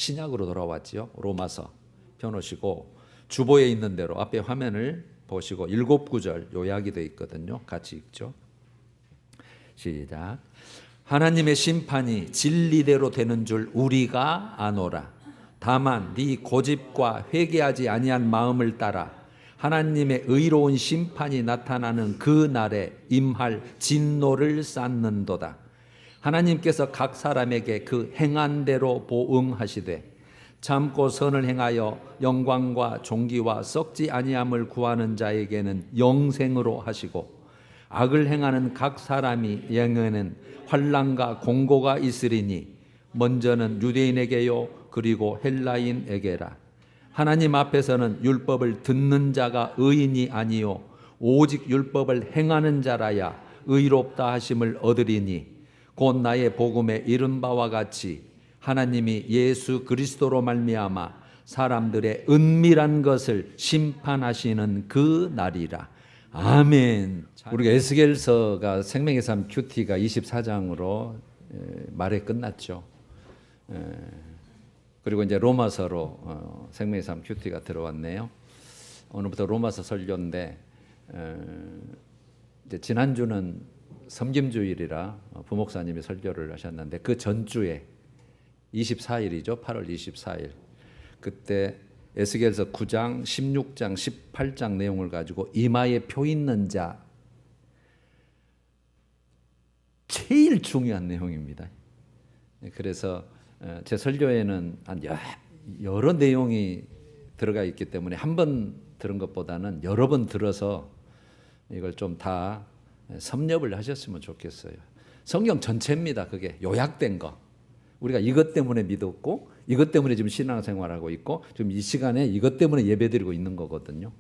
신약으로 돌아왔지요. 로마서 펴놓으시고 주보에 있는 대로 앞에 화면을 보시고 7구절 요약이 되어 있거든요. 같이 읽죠. 시작. 하나님의 심판이 진리대로 되는 줄 우리가 아노라. 다만 네 고집과 회개하지 아니한 마음을 따라 하나님의 의로운 심판이 나타나는 그 날에 임할 진노를 쌓는도다. 하나님께서 각 사람에게 그 행한 대로 보응하시되 참고 선을 행하여 영광과 존귀와 썩지 아니함을 구하는 자에게는 영생으로 하시고 악을 행하는 각 사람이 영에는 환난과 공고가 있으리니 먼저는 유대인에게요 그리고 헬라인에게라. 하나님 앞에서는 율법을 듣는 자가 의인이 아니요 오직 율법을 행하는 자라야 의롭다 하심을 얻으리니 곧 나의 복음에 이른 바와 같이 하나님이 예수 그리스도로 말미암아 사람들의 은밀한 것을 심판하시는 그 날이라. 아멘. 우리가 에스겔서가 생명의 삶 큐티가 24장으로 말에 끝났죠. 그리고 이제 로마서로 생명의 삶 큐티가 들어왔네요. 오늘부터 로마서 설교인데 이제 지난주는 섬김주일이라 부목사님이 설교를 하셨는데 그 전주에 24일이죠. 8월 24일. 그때 에스겔서 9장, 16장, 18장 내용을 가지고 이마에 표 있는 자 제일 중요한 내용입니다. 그래서 제 설교에는 한 여러 내용이 들어가 있기 때문에 한 번 들은 것보다는 여러 번 들어서 이걸 좀 다 섭렵을 하셨으면 좋겠어요. 성경 전체입니다. 그게 요약된 거. 우리가 이것 때문에 믿었고 이것 때문에 지금 신앙생활하고 있고 지금 이 시간에 이것 때문에 예배드리고 있는 거거든요.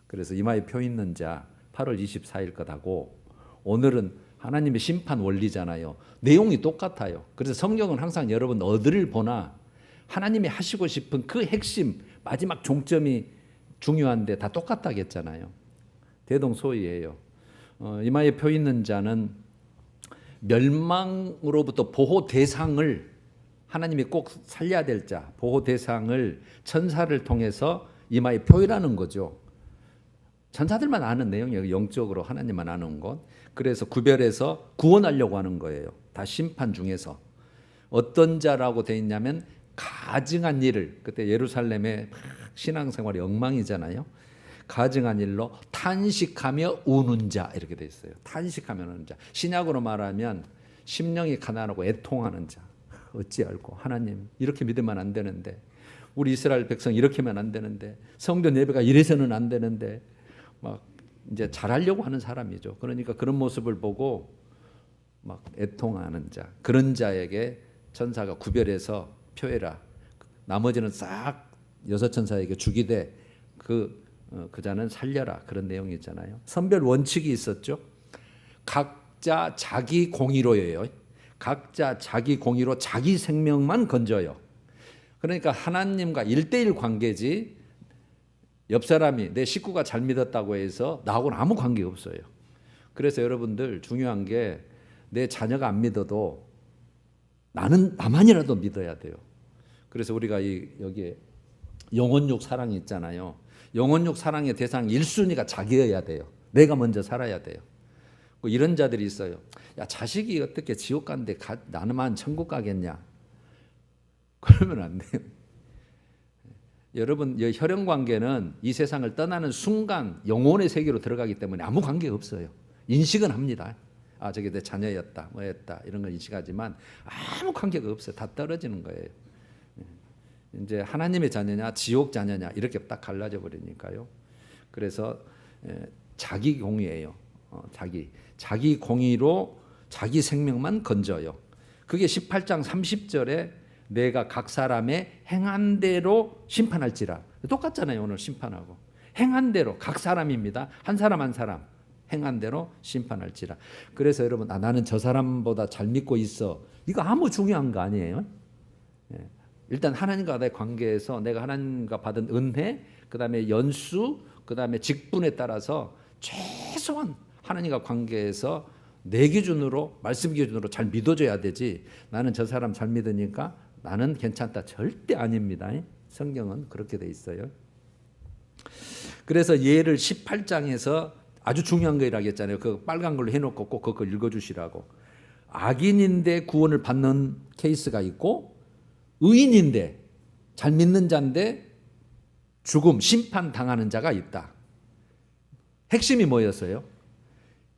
그래서 이마에 표 있는 자 8월 24일 것하고 오늘은 하나님의 심판 원리잖아요. 내용이 똑같아요. 그래서 성경은 항상 여러분 어디를 보나 하나님이 하시고 싶은 그 핵심 마지막 종점이 중요한데 다 똑같다겠잖아요. 대동소이예요. 이마에 표 있는 자는 멸망으로부터 보호 대상을 하나님이 꼭 살려야 될 자, 보호 대상을 천사를 통해서 이마에 표현하는 거죠. 천사들만 아는 내용이에요. 영적으로 하나님만 아는 것. 그래서 구별해서 구원하려고 하는 거예요. 다 심판 중에서. 어떤 자라고 되어 있냐면 가증한 일을, 그때 예루살렘의 신앙생활이 엉망이잖아요. 가증한 일로 탄식하며 우는 자 이렇게 돼 있어요. 탄식하며 우는 자. 신약으로 말하면 심령이 가난하고 애통하는 자. 어찌 알고 하나님 이렇게 믿으면 안 되는데 우리 이스라엘 백성 이렇게 하면 안 되는데 성전 예배가 이래서는 안 되는데 막 이제 잘하려고 하는 사람이죠. 그러니까 그런 모습을 보고 막 애통하는 자. 그런 자에게 천사가 구별해서 표해라. 나머지는 싹 여섯 천사에게 주기되 그 자는 살려라. 그런 내용이 있잖아요. 선별 원칙이 있었죠. 각자 자기 공의로예요. 각자 자기 공의로 자기 생명만 건져요. 그러니까 하나님과 1대1 관계지 옆 사람이 내 식구가 잘 믿었다고 해서 나하고는 아무 관계 없어요. 그래서 여러분들 중요한 게 내 자녀가 안 믿어도 나만이라도 믿어야 돼요. 그래서 우리가 여기에 영혼육 사랑이 있잖아요. 영혼육 사랑의 대상 1순위가 자기여야 돼요. 내가 먼저 살아야 돼요. 이런 자들이 있어요. 야, 자식이 어떻게 지옥 가는데 나만 천국 가겠냐? 그러면 안 돼요. 여러분, 혈연 관계는 이 세상을 떠나는 순간 영혼의 세계로 들어가기 때문에 아무 관계가 없어요. 인식은 합니다. 아, 저게 내 자녀였다, 뭐였다 이런 걸 인식하지만 아무 관계가 없어요. 다 떨어지는 거예요. 이제 하나님의 자녀냐 지옥 자녀냐 이렇게 딱 갈라져 버리니까요. 그래서 자기 공의예요. 자기 공의로 자기 생명만 건져요. 그게 18장 30절에 내가 각 사람의 행한 대로 심판할지라. 똑같잖아요. 오늘 심판하고 행한 대로 각 사람입니다. 한 사람 한 사람 행한 대로 심판할지라. 그래서 여러분 나는 저 사람보다 잘 믿고 있어. 이거 아무 중요한 거 아니에요. 일단 하나님과의 관계에서 내가 하나님과 받은 은혜, 그 다음에 연수, 그 다음에 직분에 따라서 최소한 하나님과 관계에서 내 기준으로 말씀 기준으로 잘 믿어줘야 되지. 나는 저 사람 잘 믿으니까 나는 괜찮다. 절대 아닙니다. 성경은 그렇게 돼 있어요. 그래서 예를 18장에서 아주 중요한 거라고 했잖아요. 그 빨간 걸로 해놓고 꼭 그거 읽어주시라고. 악인인데 구원을 받는 케이스가 있고, 의인인데 잘 믿는 자인데 죽음, 심판 당하는 자가 있다. 핵심이 뭐였어요?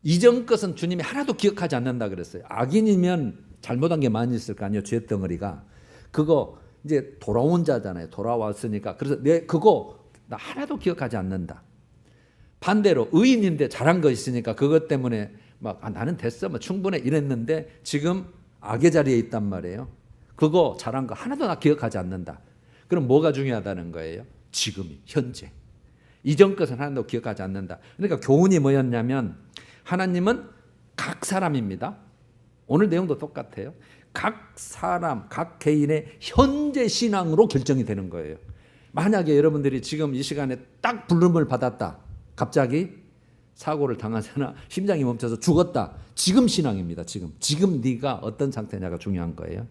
이전 것은 주님이 하나도 기억하지 않는다 그랬어요. 악인이면 잘못한 게 많이 있을 거 아니에요. 죄 덩어리가. 그거 이제 돌아온 자잖아요. 돌아왔으니까. 그래서 그거 나 하나도 기억하지 않는다. 반대로 의인인데 잘한 거 있으니까 그것 때문에 막 나는 됐어, 뭐 충분해 이랬는데 지금 악의 자리에 있단 말이에요. 그거 잘한 거 하나도 나 기억하지 않는다. 그럼 뭐가 중요하다는 거예요? 지금이, 현재. 이전 것은 하나도 기억하지 않는다. 그러니까 교훈이 뭐였냐면 하나님은 각 사람입니다. 오늘 내용도 똑같아요. 각 사람, 각 개인의 현재 신앙으로 결정이 되는 거예요. 만약에 여러분들이 지금 이 시간에 딱 부름을 받았다. 갑자기 사고를 당하거나 심장이 멈춰서 죽었다. 지금 신앙입니다. 지금 네가 어떤 상태냐가 중요한 거예요.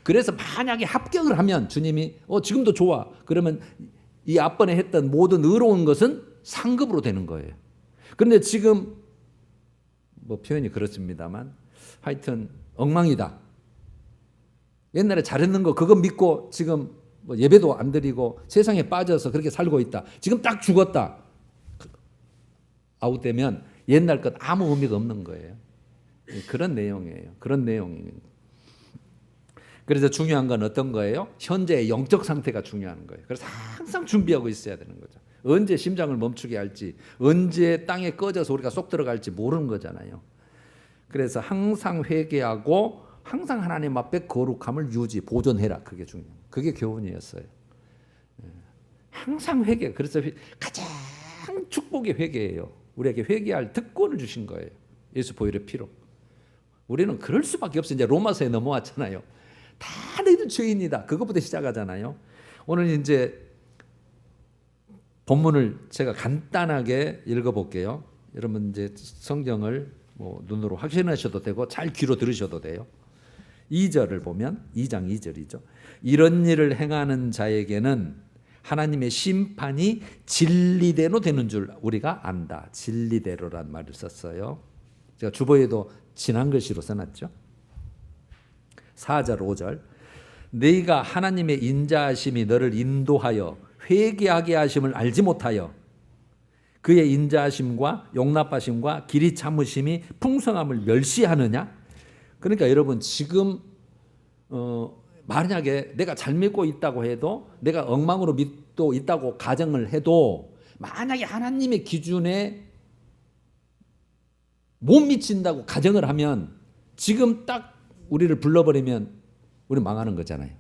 그래서 만약에 합격을 하면 주님이 지금도 좋아. 그러면 이 앞번에 했던 모든 의로운 것은 상급으로 되는 거예요. 그런데 지금 뭐 표현이 그렇습니다만 하여튼 엉망이다. 옛날에 잘했는 거 그거 믿고 지금 뭐 예배도 안 드리고 세상에 빠져서 그렇게 살고 있다. 지금 딱 죽었다. 아웃되면 옛날 것 아무 의미가 없는 거예요. 그런 내용이에요. 그런 내용이에요. 그래서 중요한 건 어떤 거예요? 현재의 영적 상태가 중요한 거예요. 그래서 항상 준비하고 있어야 되는 거죠. 언제 심장을 멈추게 할지, 언제 땅에 꺼져서 우리가 쏙 들어갈지 모르는 거잖아요. 그래서 항상 회개하고 항상 하나님 앞에 거룩함을 보존해라. 그게 중요해요. 그게 교훈이었어요. 항상 회개. 그래서 가장 축복의 회개예요. 우리에게 회개할 특권을 주신 거예요. 예수 보혈의 피로. 우리는 그럴 수밖에 없어요. 이제 로마서에 넘어왔잖아요. 다 너희들 죄인이다. 그것부터 시작하잖아요. 오늘 이제 본문을 제가 간단하게 읽어볼게요. 여러분 이제 성경을 뭐 눈으로 확인하셔도 되고 잘 귀로 들으셔도 돼요. 2절을 보면 2장 2절이죠. 이런 일을 행하는 자에게는 하나님의 심판이 진리대로 되는 줄 우리가 안다. 진리대로란 말을 썼어요. 제가 주보에도 진한 글씨로 써놨죠. 4절 5절 너희가 하나님의 인자하심이 너를 인도하여 회개하게 하심을 알지 못하여 그의 인자하심과 용납하심과 길이 참으심이 풍성함을 멸시하느냐. 그러니까 여러분 지금 만약에 내가 잘 믿고 있다고 해도 내가 엉망으로 믿고 있다고 가정을 해도 만약에 하나님의 기준에 못 미친다고 가정을 하면 지금 딱 우리를 불러버리면 우리 망하는 거잖아요.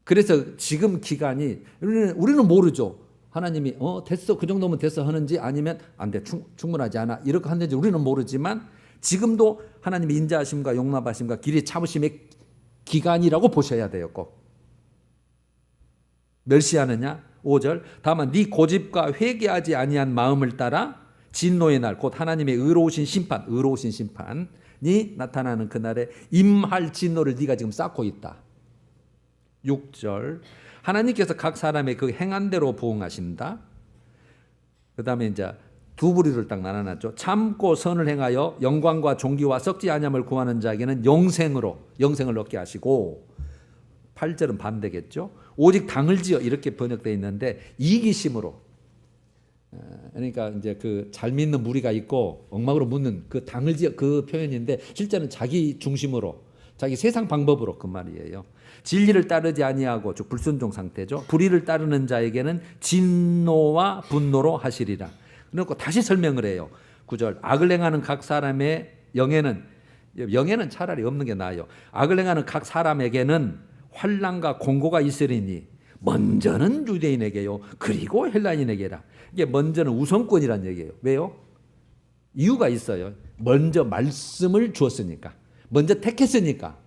그래서 지금 기간이 우리는 모르죠. 하나님이 됐어 그 정도면 됐어 하는지 아니면 안 돼 충분하지 않아 이렇게 하는지 우리는 모르지만 지금도 하나님의 인자하심과 용납하심과 길이 참으심의 기간이라고 보셔야 돼요. 꼭. 멸시하느냐? 5절 다만 네 고집과 회개하지 아니한 마음을 따라 진노의 날 곧 하나님의 의로우신 심판이 나타나는 그날에 임할 진노를 네가 지금 쌓고 있다. 6절 하나님께서 각 사람의 그 행한 대로 부응하신다. 그 다음에 이제 두 부류를 딱 나눠놨죠. 참고 선을 행하여 영광과 존귀와 썩지 아니함을 구하는 자에게는 영생을 얻게 하시고 8절은 반대겠죠. 오직 당을 지어 이렇게 번역되어 있는데 이기심으로 그러니까 이제 그 잘 믿는 무리가 있고 엉망으로 묻는 그 당을 지어 그 표현인데 실제는 자기 중심으로 자기 세상 방법으로 그 말이에요. 진리를 따르지 아니하고 즉 불순종 상태죠. 불의를 따르는 자에게는 진노와 분노로 하시리라. 그리고 다시 설명을 해요. 9절 악을 행하는 각 사람의 영에는 차라리 없는 게 나아요. 악을 행하는 각 사람에게는 환난과 공고가 있으리니 먼저는 유대인에게요 그리고 헬라인에게라. 이게 먼저는 우선권이란 얘기예요. 왜요? 이유가 있어요. 먼저 말씀을 주었으니까 먼저 택했으니까.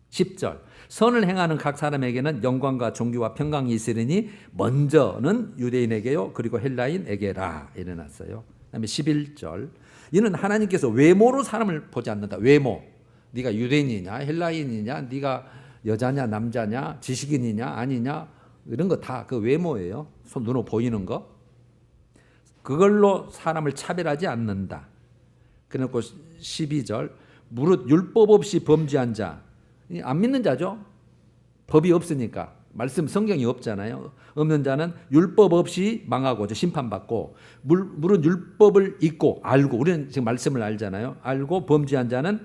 10절 선을 행하는 각 사람에게는 영광과 존귀와 평강이 있으리니 먼저는 유대인에게요 그리고 헬라인에게라 이래놨어요. 그다음에 11절 이는 하나님께서 외모로 사람을 보지 않는다. 외모 네가 유대인이냐 헬라인이냐, 네가 여자냐 남자냐, 지식인이냐 아니냐, 이런 거 다 그 외모예요. 손 눈으로 보이는 거. 그걸로 사람을 차별하지 않는다. 그래놓고 12절 무릇 율법 없이 범죄한 자, 안 믿는 자죠. 법이 없으니까, 말씀 성경이 없잖아요. 없는 자는 율법 없이 망하고 심판받고, 무릇 율법을 잊고 알고, 우리는 지금 말씀을 알잖아요. 알고 범죄한 자는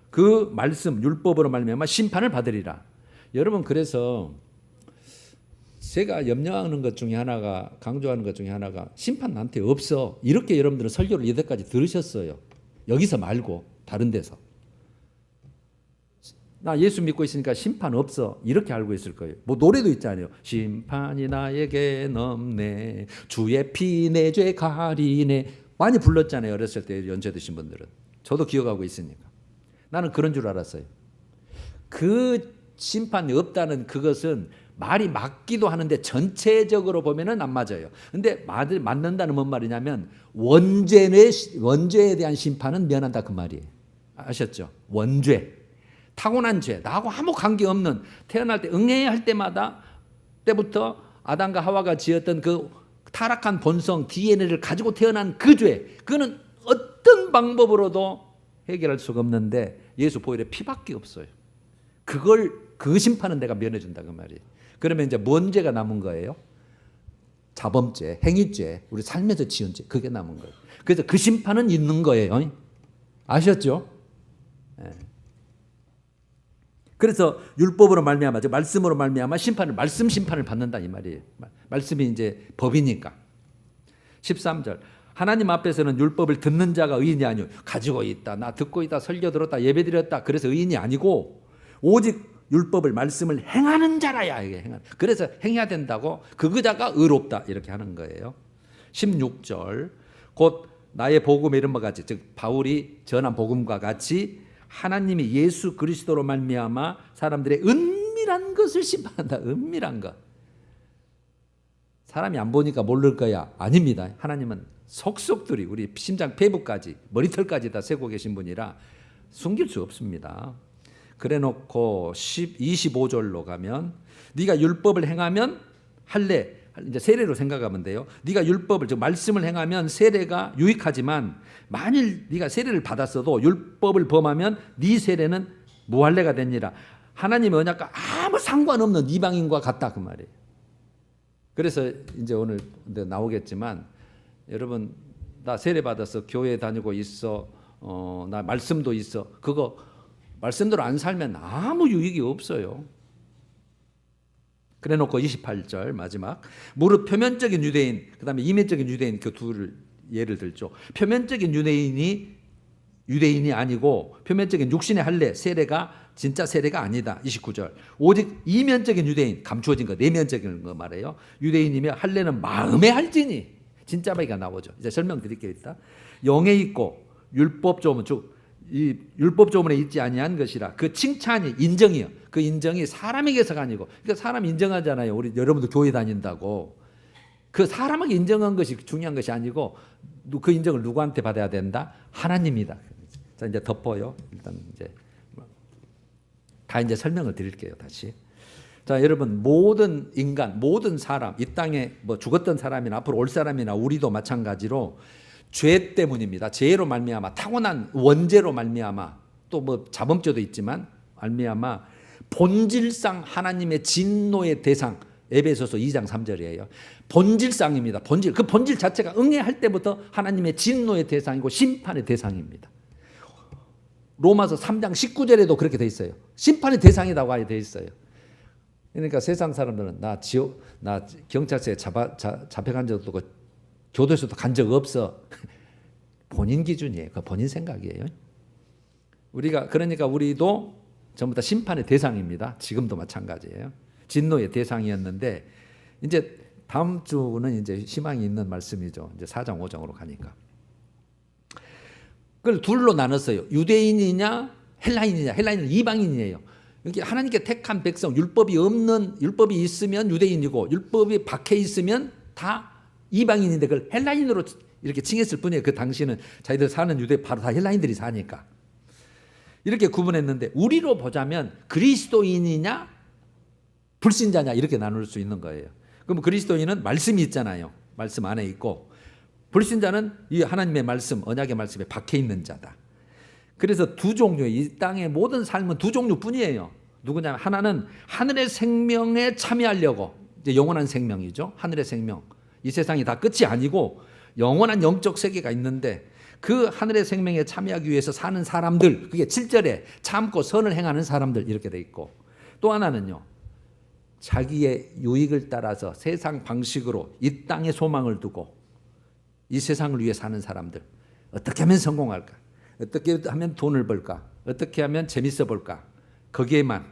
그 말씀 율법으로 말미암아 심판을 받으리라. 여러분, 그래서 제가 염려하는 것 중에 하나가, 강조하는 것 중에 하나가, 심판 나한테 없어, 이렇게 여러분들은 설교를 여태까지 들으셨어요. 여기서 말고 다른 데서. 나 예수 믿고 있으니까 심판 없어, 이렇게 알고 있을 거예요. 뭐 노래도 있잖아요. 심판이 나에게 넘네, 주의 피 내 죄 가리네. 많이 불렀잖아요. 어렸을 때 연세 드신 분들은. 저도 기억하고 있으니까. 나는 그런 줄 알았어요. 그 심판이 없다는 그것은 말이 맞기도 하는데 전체적으로 보면은 안 맞아요. 근데 맞는다는 뭔 말이냐면 원죄에 대한 심판은 면한다, 그 말이에요. 아셨죠? 원죄, 타고난 죄, 나하고 아무 관계없는, 태어날 때 응해야 할 때부터 아담과 하와가 지었던 그 타락한 본성 DNA를 가지고 태어난 그 죄, 그거는 어떤 방법으로도 해결할 수가 없는데 예수 보혈에 피밖에 없어요. 그 심판은 내가 면해준다, 그 말이에요. 그러면 이제 뭔 죄가 남은 거예요? 자범죄, 행위죄, 우리 삶에서 지은 죄, 그게 남은 거예요. 그래서 그 심판은 있는 거예요. 아셨죠? 네. 그래서 율법으로 말미암아, 말씀으로 말미암아 말씀 심판을 받는다, 이 말이에요. 말씀이 이제 법이니까. 13절 하나님 앞에서는 율법을 듣는 자가 의인이 아니요, 가지고 있다, 나 듣고 있다, 설교 들었다, 예배 드렸다, 그래서 의인이 아니고 오직 율법을, 말씀을 행하는 자라야. 이게 그래서 행해야 된다고, 그자가 의롭다, 이렇게 하는 거예요. 16절 곧 나의 복음의 이름과 같이, 즉 바울이 전한 복음과 같이 하나님이 예수 그리스도로 말미암아 사람들의 은밀한 것을 심판한다. 은밀한 것. 사람이 안 보니까 모를 거야. 아닙니다. 하나님은 속속들이 우리 심장 폐부까지 머리털까지 다 세고 계신 분이라 숨길 수 없습니다. 그래놓고 25절로 가면 네가 율법을 행하면 할례, 이제 세례로 생각하면 돼요. 네가 율법을, 즉 말씀을 행하면 세례가 유익하지만 만일 네가 세례를 받았어도 율법을 범하면 네 세례는 무할례가 되니라. 하나님의 언약과 아무 상관없는 이방인과 같다, 그 말이에요. 그래서 이제 오늘 나오겠지만, 여러분 나 세례 받았어, 교회 다니고 있어, 나 말씀도 있어, 그거 말씀대로 안 살면 아무 유익이 없어요. 그래놓고 28절 마지막 무릇 표면적인 유대인, 그 다음에 이면적인 유대인, 그 둘을 예를 들죠. 표면적인 유대인이 아니고 표면적인 육신의 할례, 세례가 진짜 세례가 아니다. 29절 오직 이면적인 유대인, 감추어진 거, 내면적인 거 말해요. 유대인이며 할례는 마음에 할지니, 진짜 바이가 나오죠. 이제 설명드릴게요. 일단 영에 있고 율법 조문, 즉 이 율법 조문에 있지 아니한 것이라. 그 칭찬이, 인정이요. 그 인정이 사람에게서가 아니고, 그러니까 사람 인정하잖아요. 우리 여러분들 교회 다닌다고. 그 사람에게 인정한 것이 중요한 것이 아니고, 그 인정을 누구한테 받아야 된다? 하나님이다. 자, 이제 덮어요. 일단 이제 다 이제 설명을 드릴게요. 다시. 자, 여러분, 모든 인간, 모든 사람, 이 땅에 뭐 죽었던 사람이나 앞으로 올 사람이나 우리도 마찬가지로 죄 때문입니다. 죄로 말미암아, 타고난 원죄로 말미암아, 또 뭐 자범죄도 있지만 말미암아 본질상 하나님의 진노의 대상, 에베소서 2장 3절이에요. 본질상입니다. 본질, 그 본질 자체가 응해할 때부터 하나님의 진노의 대상이고 심판의 대상입니다. 로마서 3장 19절에도 그렇게 돼 있어요. 심판의 대상이라고 돼 있어요. 그러니까 세상 사람들은 나 경찰서에 잡혀간 적도 없고 교도소도 간 적 없어. 본인 기준이에요. 그 본인 생각이에요. 그러니까 우리도 전부 다 심판의 대상입니다. 지금도 마찬가지예요. 진노의 대상이었는데 이제 다음 주는 이제 희망이 있는 말씀이죠. 이제 4장 5장으로 가니까. 그걸 둘로 나눴어요. 유대인이냐 헬라인이냐. 헬라인은 이방인이에요. 여기 하나님께 택한 백성, 율법이 있으면 유대인이고 율법이 박해 있으면 다 이방인인데 그걸 헬라인으로 이렇게 칭했을 뿐이에요. 그 당시는 자기들 사는 유대 바로 다 헬라인들이 사니까. 이렇게 구분했는데 우리로 보자면 그리스도인이냐 불신자냐 이렇게 나눌 수 있는 거예요. 그럼 그리스도인은 말씀이 있잖아요. 말씀 안에 있고, 불신자는 이 하나님의 말씀, 언약의 말씀에 박혀 있는 자다. 그래서 두 종류, 이 땅의 모든 삶은 두 종류뿐이에요. 누구냐면 하나는 하늘의 생명에 참여하려고, 이제 영원한 생명이죠. 하늘의 생명. 이 세상이 다 끝이 아니고 영원한 영적 세계가 있는데 그 하늘의 생명에 참여하기 위해서 사는 사람들, 그게 7절에 참고 선을 행하는 사람들 이렇게 돼 있고, 또 하나는요, 자기의 유익을 따라서 세상 방식으로 이 땅에 소망을 두고 이 세상을 위해 사는 사람들, 어떻게 하면 성공할까, 어떻게 하면 돈을 벌까, 어떻게 하면 재밌어 볼까, 거기에만.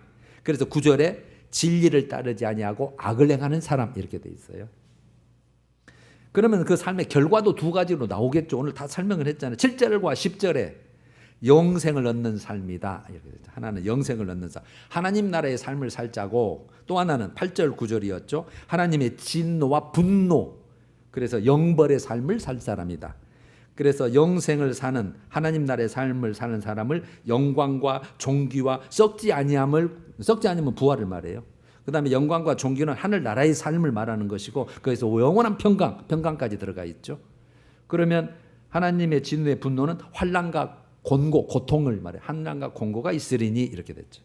그래서 9절에 진리를 따르지 아니하고 악을 행하는 사람 이렇게 돼 있어요. 그러면 그 삶의 결과도 두 가지로 나오겠죠. 오늘 다 설명을 했잖아요. 7절과 10절에 영생을 얻는 삶이다. 하나는 영생을 얻는 삶, 하나님 나라의 삶을 살자고, 또 하나는 8절 9절이었죠. 하나님의 진노와 분노, 그래서 영벌의 삶을 살 사람이다. 그래서 영생을 사는 하나님 나라의 삶을 사는 사람을 영광과 존귀와 썩지 아니함을, 썩지 않으면 부활을 말해요. 그 다음에 영광과 존귀는 하늘나라의 삶을 말하는 것이고, 거기서 영원한 평강까지 들어가 있죠. 그러면 하나님의 진노의 분노는 환난과 곤고, 고통을 말해. 환난과 곤고가 있으리니 이렇게 됐죠.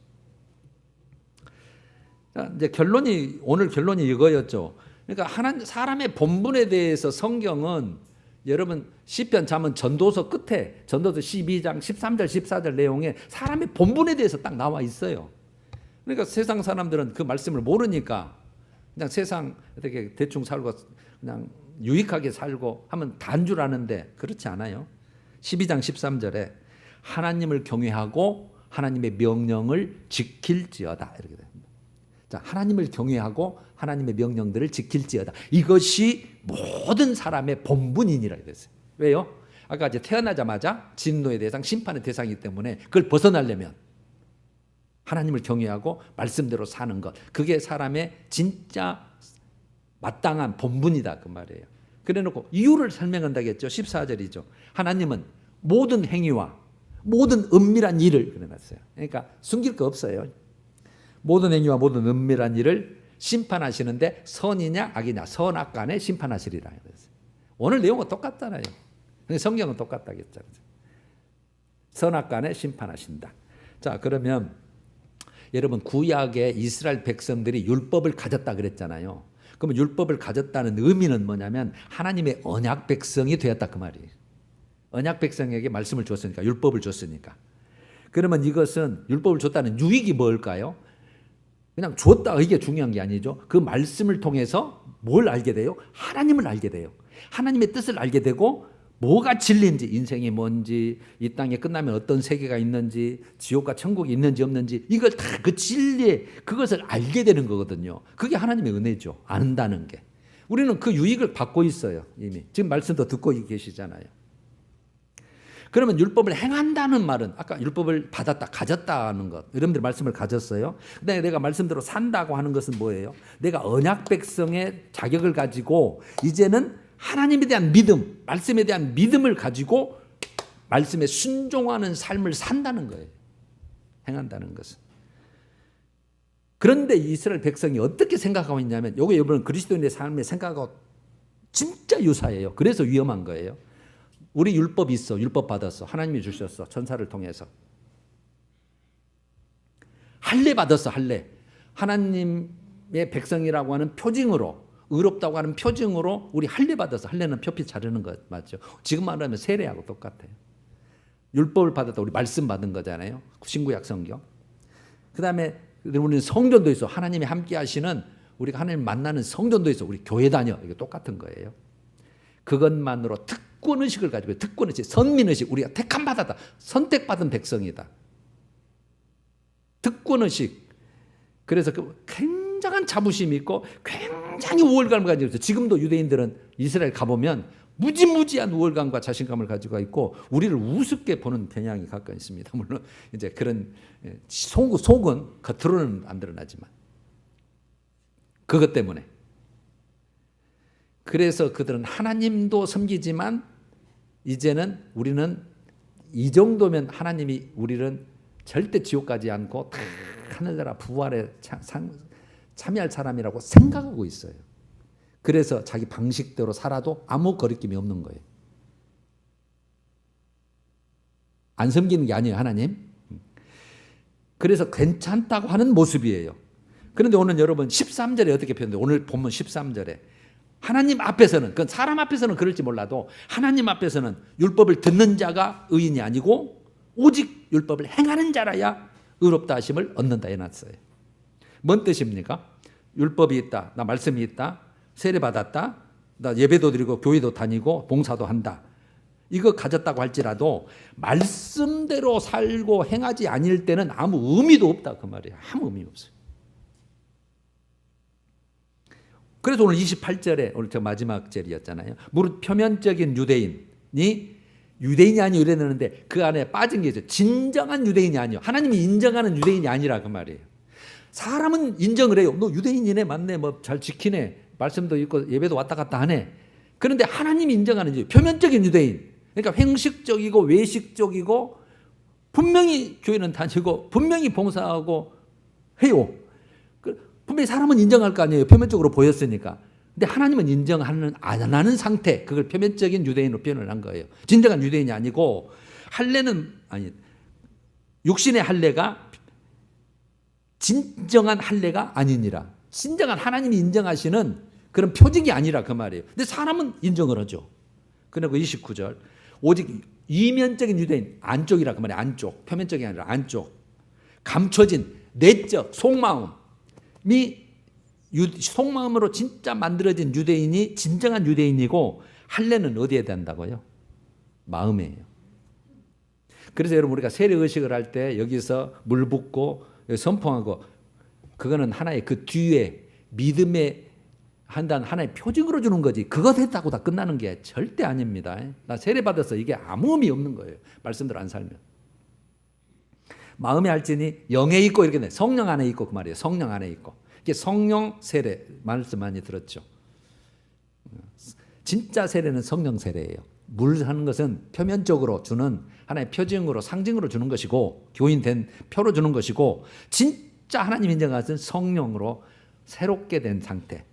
자, 이제 오늘 결론이 이거였죠. 그러니까 사람의 본분에 대해서 성경은, 여러분 시편 잠언 전도서 끝에, 전도서 12장 13절 14절 내용에 사람의 본분에 대해서 딱 나와 있어요. 그러니까 세상 사람들은 그 말씀을 모르니까 그냥 세상 어떻게 대충 살고 그냥 유익하게 살고 하면 다인 줄 아는데 그렇지 않아요. 12장 13절에 하나님을 경외하고 하나님의 명령을 지킬지어다 이렇게 됩니다. 자, 하나님을 경외하고 하나님의 명령들을 지킬지어다. 이것이 모든 사람의 본분이니라 그랬어요. 왜요? 아까 이제 태어나자마자 진노의 대상, 심판의 대상이기 때문에 그걸 벗어나려면 하나님을 경외하고 말씀대로 사는 것, 그게 사람의 진짜 마땅한 본분이다 그 말이에요. 그래놓고 이유를 설명한다겠죠. 14절이죠. 하나님은 모든 행위와 모든 은밀한 일을 그려놨어요. 그러니까 숨길 거 없어요. 모든 행위와 모든 은밀한 일을 심판하시는데 선이냐 악이냐 선악 간에 심판하시리라 그랬어요. 오늘 내용은 똑같잖아요. 성경은 똑같다겠죠. 선악 간에 심판하신다. 자, 그러면 여러분 구약의 이스라엘 백성들이 율법을 가졌다 그랬잖아요. 그러면 율법을 가졌다는 의미는 뭐냐면 하나님의 언약 백성이 되었다 그 말이에요. 언약 백성에게 말씀을 줬으니까, 율법을 줬으니까. 그러면 이것은 율법을 줬다는 유익이 뭘까요? 그냥 줬다 이게 중요한 게 아니죠. 그 말씀을 통해서 뭘 알게 돼요? 하나님을 알게 돼요. 하나님의 뜻을 알게 되고, 뭐가 진리인지, 인생이 뭔지, 이 땅에 끝나면 어떤 세계가 있는지, 지옥과 천국이 있는지 없는지, 이걸 다 그 진리에 그것을 알게 되는 거거든요. 그게 하나님의 은혜죠. 안다는 게. 우리는 그 유익을 받고 있어요. 이미 지금 말씀도 듣고 계시잖아요. 그러면 율법을 행한다는 말은, 아까 율법을 받았다, 가졌다 하는 것, 여러분들 말씀을 가졌어요. 근데 내가 말씀대로 산다고 하는 것은 뭐예요? 내가 언약 백성의 자격을 가지고 이제는 하나님에 대한 믿음, 말씀에 대한 믿음을 가지고 말씀에 순종하는 삶을 산다는 거예요. 행한다는 것은. 그런데 이스라엘 백성이 어떻게 생각하고 있냐면, 이게 여러분 그리스도인의 삶의 생각하고 진짜 유사해요. 그래서 위험한 거예요. 우리 율법 있어. 율법 받았어. 하나님이 주셨어. 천사를 통해서. 할례 받았어. 할례. 하나님의 백성이라고 하는 표징으로, 의롭다고 하는 표징으로 우리 할례 받았어. 할례는 표피 자르는 것 맞죠? 지금 말하면 세례하고 똑같아요. 율법을 받았다. 우리 말씀 받은 거잖아요. 신구약 성경. 그 다음에 우리는 성전도 있어. 하나님이 함께 하시는, 우리가 하나님 만나는 성전도 있어. 우리 교회 다녀. 이게 똑같은 거예요. 그것만으로 특권의식을 가지고, 특권의식, 선민의식, 우리가 택함 받았다, 선택받은 백성이다. 특권의식. 그래서 그 굉장한 자부심이 있고 굉장히 우월감을 가지고 있어요. 지금도 유대인들은 이스라엘 가보면 무지무지한 우월감과 자신감을 가지고 있고 우리를 우습게 보는 경향이 가끔 있습니다. 물론 이제 그런 속은 겉으로는 안 드러나지만 그것 때문에. 그래서 그들은 하나님도 섬기지만 이제는 우리는 이 정도면 하나님이 우리는 절대 지옥 가지 않고 다 하늘나라 부활에 참여할 사람이라고 생각하고 있어요. 그래서 자기 방식대로 살아도 아무 거리낌이 없는 거예요. 안 섬기는 게 아니에요, 하나님. 그래서 괜찮다고 하는 모습이에요. 그런데 오늘 여러분 13절에 어떻게 표현돼요? 오늘 본문 13절에 하나님 앞에서는, 그건 사람 앞에서는 그럴지 몰라도 하나님 앞에서는 율법을 듣는 자가 의인이 아니고 오직 율법을 행하는 자라야 의롭다 하심을 얻는다 해놨어요. 뭔 뜻입니까? 율법이 있다, 나 말씀이 있다, 세례 받았다, 나 예배도 드리고 교회도 다니고 봉사도 한다. 이거 가졌다고 할지라도 말씀대로 살고 행하지 아닐 때는 아무 의미도 없다 그 말이에요. 아무 의미 없어요. 그래서 오늘 28절에 오늘 저 마지막 절이었잖아요. 무릇 표면적인 유대인이 아니요 이랬는데 그 안에 빠진 게 있어요. 진정한 유대인이 아니요. 하나님이 인정하는 유대인이 아니라 그 말이에요. 사람은 인정을 해요. 너 유대인이네, 맞네, 뭐 잘 지키네, 말씀도 있고 예배도 왔다 갔다 하네. 그런데 하나님이 인정하는 표면적인 유대인, 그러니까 형식적이고 외식적이고 분명히 교회는 다니고 분명히 봉사하고 해요. 분명히 사람은 인정할 거 아니에요. 표면적으로 보였으니까. 근데 하나님은 인정하는 안 하는 상태, 그걸 표면적인 유대인으로 표현을 한 거예요. 진정한 유대인이 아니고 할례는 아니 육신의 할례가 진정한 할례가 아니니라. 진정한 하나님이 인정하시는 그런 표징이 아니라 그 말이에요. 근데 사람은 인정을 하죠. 그리고 29절 오직 이면적인 유대인, 안쪽이라 그 말이에요. 안쪽, 표면적이 아니라 안쪽, 감춰진 내적 속마음이 속마음으로 진짜 만들어진 유대인이 진정한 유대인이고, 할례는 어디에 된다고요? 마음이에요. 그래서 여러분 우리가 세례 의식을 할 때 여기서 물 붓고 선포하고 그거는 하나의 그 뒤에 믿음의 한다는 하나의 표징으로 주는 거지, 그거 됐다고 다 끝나는 게 절대 아닙니다. 나 세례 받아서 이게 아무 의미 없는 거예요. 말씀대로 안 살면. 마음에 할지니 영에 있고 이렇게 돼. 성령 안에 있고 그 말이에요. 성령 안에 있고. 이게 성령 세례 말씀 많이 들었죠. 진짜 세례는 성령 세례예요. 물 하는 것은 표면적으로 주는 하나의 표징으로 상징으로 주는 것이고 교인 된 표로 주는 것이고, 진짜 하나님 인정하신 성령으로 새롭게 된 상태.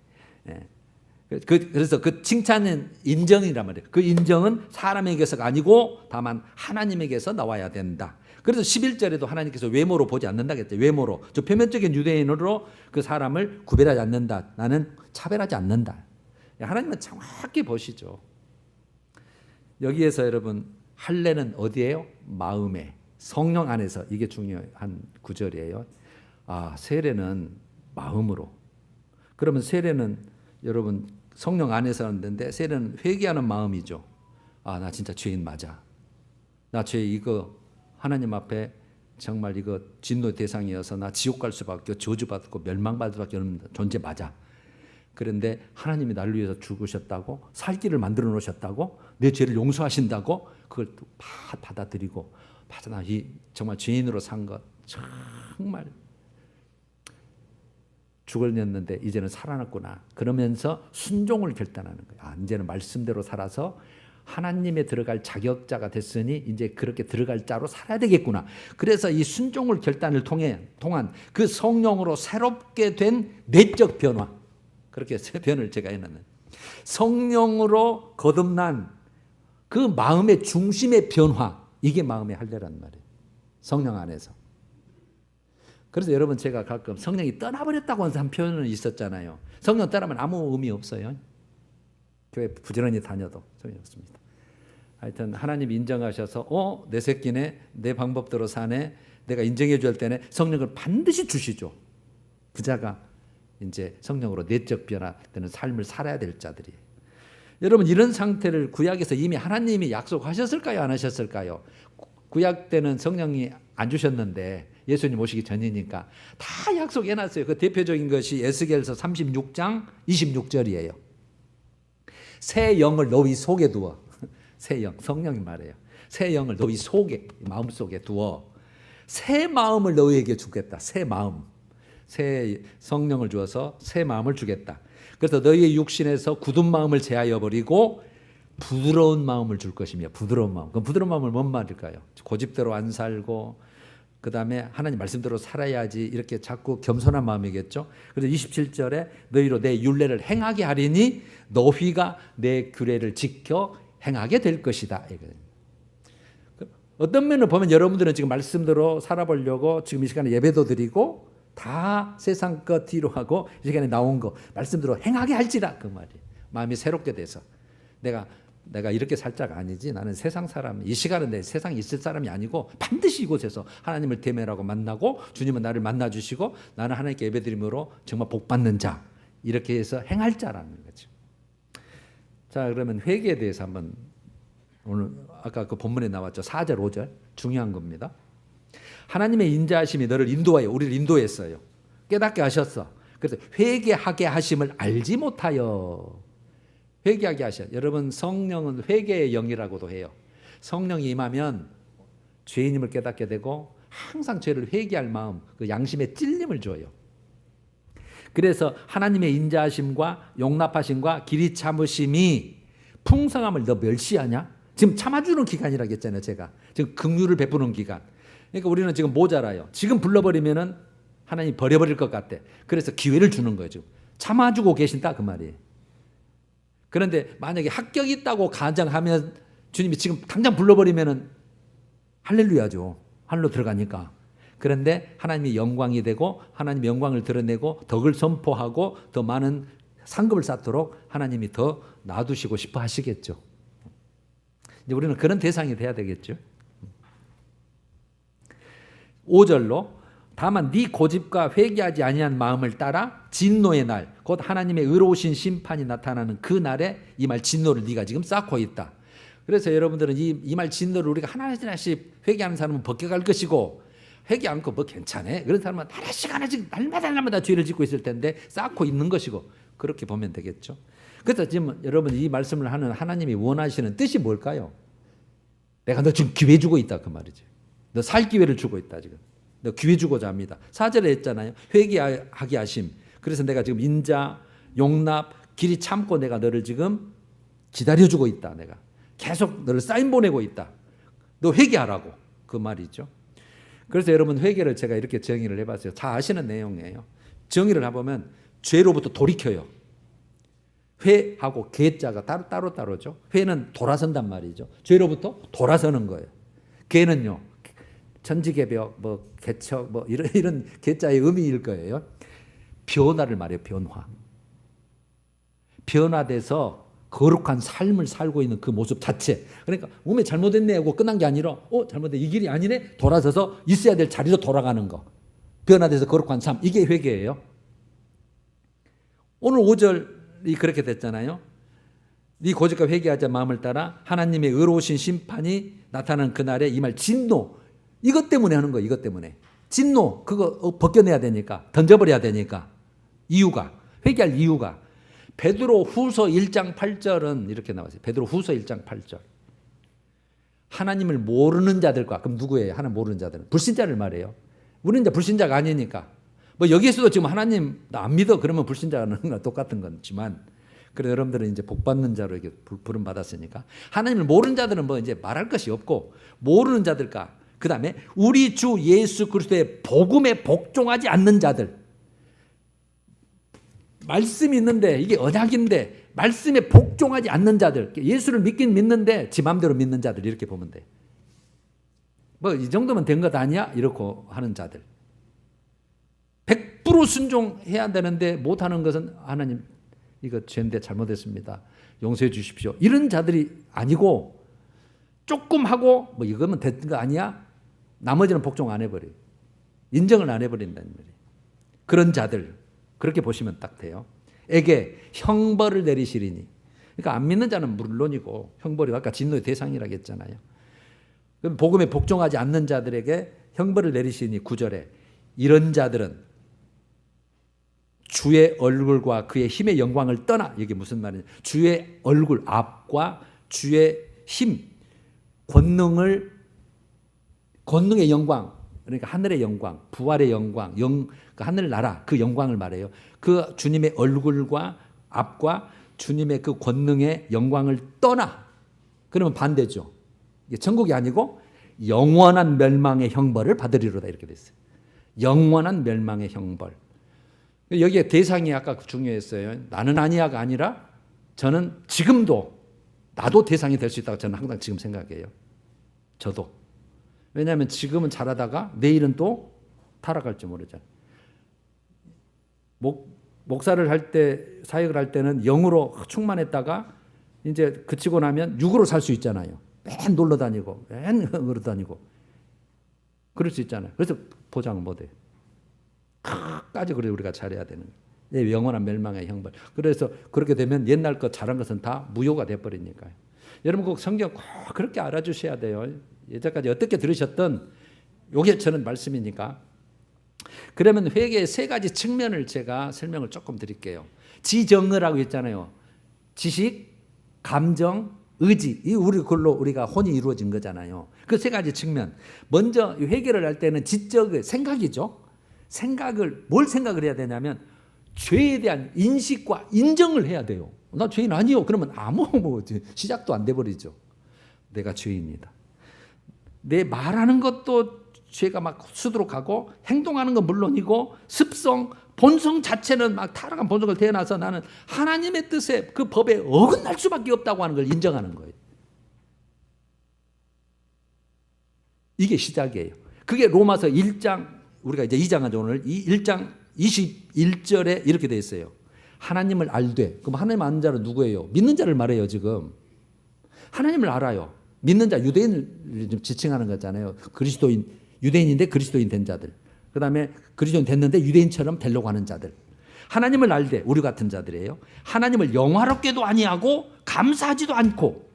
그래서 그 칭찬은 인정이란 말이에요. 그 인정은 사람에게서가 아니고 다만 하나님에게서 나와야 된다. 그래서 11절에도 하나님께서 외모로 보지 않는다겠죠. 외모로, 저 표면적인 유대인으로 그 사람을 구별하지 않는다. 나는 차별하지 않는다. 하나님은 정확히 보시죠. 여기에서 여러분 할례는 어디예요? 마음에, 성령 안에서. 이게 중요한 구절이에요. 세례는 마음으로. 그러면 세례는 여러분 성령 안에서 하는데, 세례는 회개하는 마음이죠. 나 진짜 죄인 맞아. 나 죄 이거 하나님 앞에 정말 이거 진노 대상이어서 나 지옥 갈 수밖에, 저주받고 멸망받을 수밖에 없는 존재 맞아. 그런데 하나님이 나를 위해서 죽으셨다고, 살 길을 만들어 놓으셨다고, 내 죄를 용서하신다고, 그걸 또 받아들이고, 맞아, 나 정말 죄인으로 산 것 정말 죽었는데 이제는 살아났구나. 그러면서 순종을 결단하는 거예요. 이제는 말씀대로 살아서 하나님에 들어갈 자격자가 됐으니 이제 그렇게 들어갈 자로 살아야 되겠구나. 그래서 이 순종을 결단을 통한 그 성령으로 새롭게 된 내적 변화, 그렇게 세 변을 제가 해놨는, 성령으로 거듭난 그 마음의 중심의 변화, 이게 마음의 할례란 말이에요. 성령 안에서. 그래서 여러분 제가 가끔 성령이 떠나버렸다고 한 표현은 있었잖아요. 성령 떠나면 아무 의미 없어요. 교회 부지런히 다녀도 소용이 없습니다. 하여튼 하나님 인정하셔서 내 새끼네, 내 방법대로 사네, 내가 인정해 줄 때는 성령을 반드시 주시죠. 부자가 이제 성령으로 내적 변화되는 삶을 살아야 될 자들이에요. 여러분 이런 상태를 구약에서 이미 하나님이 약속하셨을까요? 안 하셨을까요? 구약 때는 성령이 안 주셨는데 예수님 오시기 전이니까 다 약속해놨어요. 그 대표적인 것이 에스겔서 36장 26절이에요. 새 영을 너희 속에 두어. 새 영, 성령이 말해요. 새 영을 너희 속에, 마음속에 두어 새 마음을 너희에게 주겠다. 새 마음, 새 성령을 주어서 새 마음을 주겠다. 그래서 너희의 육신에서 굳은 마음을 제하여 버리고 부드러운 마음을 줄 것이며. 부드러운 마음. 그럼 부드러운 마음은 뭔 말일까요? 고집대로 안 살고 그다음에 하나님 말씀대로 살아야지 이렇게 자꾸 겸손한 마음이겠죠. 그래서 27절에 너희로 내 율례를 행하게 하리니 너희가 내 규례를 지켜 행하게 될 것이다. 어떤 면을 보면 여러분들은 지금 말씀대로 살아보려고 지금 이 시간에 예배도 드리고 다 세상 것 뒤로 하고 이 시간에 나온 거 말씀대로 행하게 할지라 그 말이에요. 마음이 새롭게 돼서 내가 이렇게 살 자가 아니지. 나는 세상 사람, 이 시간은 내 세상에 있을 사람이 아니고 반드시 이곳에서 하나님을 대면하고 만나고 주님은 나를 만나주시고 나는 하나님께 예배드림으로 정말 복받는 자, 이렇게 해서 행할 자라는 거죠. 자, 그러면 회개에 대해서 한번 오늘 아까 그 본문에 나왔죠. 4절 5절 중요한 겁니다. 하나님의 인자하심이 너를 인도하여 우리를 인도했어요. 깨닫게 하셨어. 그래서 회개하게 하심을 알지 못하여. 회개하게 하셔. 여러분, 성령은 회개의 영이라고도 해요. 성령이 임하면 죄인임을 깨닫게 되고 항상 죄를 회개할 마음, 그 양심의 찔림을 줘요. 그래서 하나님의 인자하심과 용납하심과 길이 참으심이 풍성함을 너 멸시하냐? 지금 참아주는 기간이라고 했잖아요. 제가 지금 긍휼을 베푸는 기간. 그러니까 우리는 지금 모자라요. 지금 불러버리면은 하나님 버려버릴 것 같아. 그래서 기회를 주는 거죠. 참아주고 계신다 그 말이에요. 그런데 만약에 합격이 있다고 가정하면 주님이 지금 당장 불러버리면은 할렐루야죠. 하늘로 들어가니까. 그런데 하나님이 영광이 되고 하나님의 영광을 드러내고 덕을 선포하고 더 많은 상급을 쌓도록 하나님이 더 놔두시고 싶어 하시겠죠. 이제 우리는 그런 대상이 돼야 되겠죠. 5절로 다만 네 고집과 회개하지 아니한 마음을 따라 진노의 날, 곧 하나님의 의로우신 심판이 나타나는 그 날에 이 말 진노를 네가 지금 쌓고 있다. 그래서 여러분들은 이 말 진노를 우리가 하나씩 회개하는 사람은 벗겨갈 것이고 회개 않고 뭐 괜찮아. 그런 사람은 하나씩 날마다 죄를 짓고 있을 텐데 쌓고 있는 것이고 그렇게 보면 되겠죠. 그래서 지금 여러분 이 말씀을 하는 하나님이 원하시는 뜻이 뭘까요? 내가 너 지금 기회 주고 있다 그 말이지. 너 살 기회를 주고 있다 지금. 너 기회 주고자 합니다. 4절에 했잖아요. 회개하게 하심. 그래서 내가 지금 인자, 용납, 길이 참고 내가 너를 지금 기다려주고 있다. 내가 계속 너를 사인 보내고 있다. 너 회개하라고 그 말이죠. 그래서 여러분 회개를 제가 이렇게 정의를 해봤어요. 다 아시는 내용이에요. 정의를 해보면 죄로부터 돌이켜요. 회하고 개자가 따로죠. 회는 돌아선단 말이죠. 죄로부터 돌아서는 거예요. 개는요. 천지개벽, 뭐 개척, 뭐 이런 개자의 의미일 거예요. 변화를 말해요. 변화돼서 거룩한 삶을 살고 있는 그 모습 자체. 그러니까 몸에 잘못했네 하고 끝난 게 아니라 잘못돼 이 길이 아니네 돌아서서 있어야 될 자리로 돌아가는 거. 변화돼서 거룩한 삶. 이게 회개예요. 오늘 5절이 그렇게 됐잖아요. 네 고집과 회개하자 마음을 따라 하나님의 의로우신 심판이 나타나는 그날에 이 말 진노. 이것 때문에 하는 거예요. 이것 때문에. 진노. 그거 벗겨내야 되니까. 던져버려야 되니까. 이유가. 회개할 이유가. 베드로 후서 1장 8절은 이렇게 나왔어요. 베드로 후서 1장 8절. 하나님을 모르는 자들과, 그럼 누구예요? 하나님 모르는 자들은. 불신자를 말해요. 우리는 이제 불신자가 아니니까. 뭐 여기에서도 지금 하나님 나 안 믿어. 그러면 불신자는 똑같은 거지만. 그래서 여러분들은 이제 복받는 자로 이렇게 부름 받았으니까. 하나님을 모르는 자들은 뭐 이제 말할 것이 없고, 모르는 자들과, 그 다음에 우리 주 예수 그리스도의 복음에 복종하지 않는 자들. 말씀이 있는데 이게 언약인데 말씀에 복종하지 않는 자들. 예수를 믿긴 믿는데 지 마음대로 믿는 자들 이렇게 보면 돼. 뭐 이 정도면 된 것 아니야? 이렇게 하는 자들. 100% 순종해야 되는데 못하는 것은 하나님 이거 죄인데 잘못했습니다. 용서해 주십시오. 이런 자들이 아니고 조금 하고 뭐 이거면 된 거 아니야? 나머지는 복종 안 해버려요. 인정을 안 해버린다는 말이에요. 그런 자들 그렇게 보시면 딱 돼요. 에게 형벌을 내리시리니. 그러니까 안 믿는 자는 물론이고 형벌이 아까 진노의 대상이라고 했잖아요. 그럼 복음에 복종하지 않는 자들에게 형벌을 내리시니 9절에 이런 자들은 주의 얼굴과 그의 힘의 영광을 떠나. 이게 무슨 말이냐. 주의 얼굴 앞과 주의 힘 권능의 영광, 그러니까 하늘의 영광, 부활의 영광, 그 하늘 나라 그 영광을 말해요. 그 주님의 얼굴과 앞과 주님의 그 권능의 영광을 떠나. 그러면 반대죠. 이게 천국이 아니고 영원한 멸망의 형벌을 받으리로다 이렇게 됐어요. 영원한 멸망의 형벌. 여기에 대상이 아까 중요했어요. 나는 아니야가 아니라 저는 지금도 나도 대상이 될 수 있다고 저는 항상 지금 생각해요. 저도. 왜냐하면 지금은 잘하다가 내일은 또 타락할지 모르잖아요. 목사를 할 때, 사역을 할 때는 영으로 충만했다가 이제 그치고 나면 육으로 살 수 있잖아요. 맨 놀러 다니고, 맨 걸어 다니고. 그럴 수 있잖아요. 그래서 보장 못해요. 끝까지 그래 우리가 잘해야 되는 거예요. 영원한 멸망의 형벌. 그래서 그렇게 되면 옛날 것 잘한 것은 다 무효가 돼버리니까요. 여러분 꼭 성경 꼭 그렇게 알아주셔야 돼요. 예전까지 어떻게 들으셨던 요게 저는 말씀이니까. 그러면 회개의 세 가지 측면을 제가 설명을 조금 드릴게요. 지정의라고 했잖아요. 지식, 감정, 의지. 이 그걸로 우리가 혼이 이루어진 거잖아요. 그 세 가지 측면. 먼저 회개를 할 때는 지적 생각이죠. 뭘 생각을 해야 되냐면 죄에 대한 인식과 인정을 해야 돼요. 나 죄인 아니요. 그러면 시작도 안 돼버리죠. 내가 죄인이다. 내 말하는 것도 죄가 막 수두룩하고 행동하는 건 물론이고 습성, 본성 자체는 막 타락한 본성을 태어나서 나는 하나님의 뜻에 그 법에 어긋날 수밖에 없다고 하는 걸 인정하는 거예요. 이게 시작이에요. 그게 로마서 1장 우리가 이제 2장 하죠 오늘. 1장 21절에 이렇게 돼 있어요. 하나님을 알되. 그럼 하나님 아는 자는 누구예요? 믿는 자를 말해요 지금. 하나님을 알아요. 믿는 자, 유대인을 좀 지칭하는 거잖아요. 그리스도인, 유대인인데 그리스도인 된 자들. 그 다음에 그리스도인 됐는데 유대인처럼 되려고 하는 자들. 하나님을 알되 우리 같은 자들이에요. 하나님을 영화롭게도 아니하고 감사하지도 않고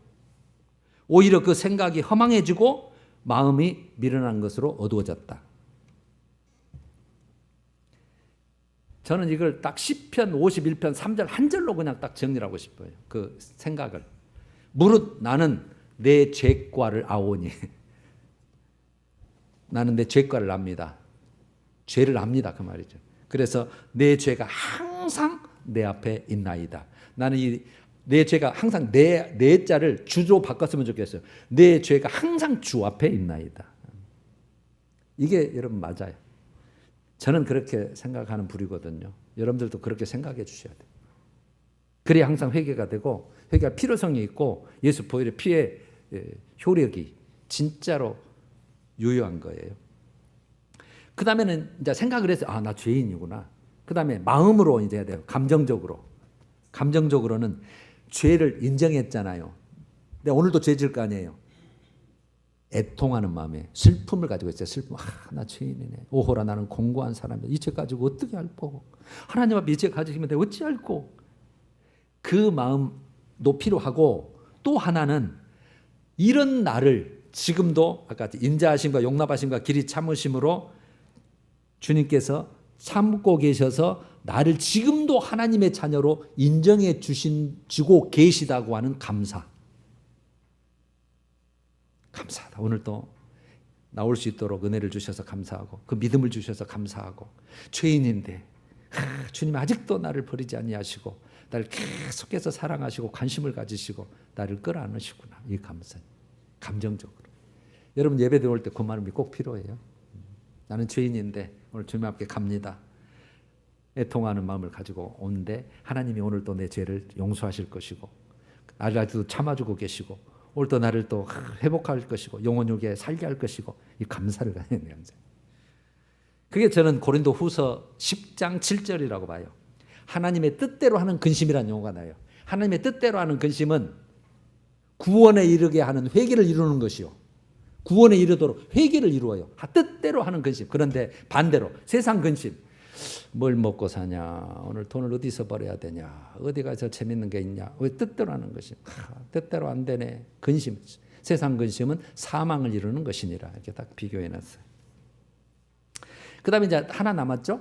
오히려 그 생각이 허망해지고 마음이 미련한 것으로 어두워졌다. 저는 이걸 딱 시편 51편 3절 한 절로 그냥 딱 정리를 하고 싶어요. 그 생각을. 무릇 나는 내 죄과를 아오니. 나는 내 죄과를 압니다. 죄를 압니다. 그 말이죠. 그래서 내 죄가 항상 내 앞에 있나이다. 나는 내 죄가 항상 내 자를 주로 바꿨으면 좋겠어요. 내 죄가 항상 주 앞에 있나이다. 이게 여러분 맞아요. 저는 그렇게 생각하는 부류거든요. 여러분들도 그렇게 생각해 주셔야 돼요. 그래야 항상 회개가 되고 회개가 필요성이 있고 예수 보혈의 피의 효력이 진짜로 유효한 거예요. 그 다음에는 이제 생각을 해서 나 죄인이구나. 그 다음에 마음으로 이제 해야 돼요. 감정적으로. 감정적으로는 죄를 인정했잖아요. 근데 오늘도 죄 질 거 아니에요. 애통하는 마음에 슬픔을 가지고 있어요. 슬픔. 나 죄인이네. 오호라 나는 공고한 사람이야. 이 죄 가지고 어떻게 알고. 하나님 앞에 이 죄 가지시면 내가 어찌 알고. 그 마음도 필요하고 또 하나는 이런 나를 지금도 아까 인자하심과 용납하심과 길이 참으심으로 주님께서 참고 계셔서 나를 지금도 하나님의 자녀로 인정해 주시고 계시다고 하는 감사. 감사하다. 오늘 또 나올 수 있도록 은혜를 주셔서 감사하고 그 믿음을 주셔서 감사하고 죄인인데 주님 아직도 나를 버리지 아니하시고 나를 계속해서 사랑하시고 관심을 가지시고 나를 끌어안으시구나. 이 감사. 감정적으로. 여러분 예배 들어올 때 그 마음이 꼭 필요해요. 나는 죄인인데 오늘 주님 앞에 갑니다. 애통하는 마음을 가지고 오는데 하나님이 오늘 또 내 죄를 용서하실 것이고 나를 아직도 참아주고 계시고 오늘 또 나를 또 회복할 것이고 영혼육에 살게 할 것이고 이 감사를 가야 돼요. 그게 저는 고린도 후서 10장 7절이라고 봐요. 하나님의 뜻대로 하는 근심이라는 용어가 나요. 하나님의 뜻대로 하는 근심은 구원에 이르게 하는 회개를 이루는 것이요. 구원에 이르도록 회개를 이루어요. 뜻대로 하는 근심. 그런데 반대로 세상 근심. 뭘 먹고 사냐? 오늘 돈을 어디서 벌어야 되냐? 어디 가서 재밌는 게 있냐? 왜 뜻대로 하는 것이? 뜻대로 안 되네. 근심. 세상 근심은 사망을 이루는 것이니라. 이렇게 딱 비교해 놨어요. 그 다음에 이제 하나 남았죠?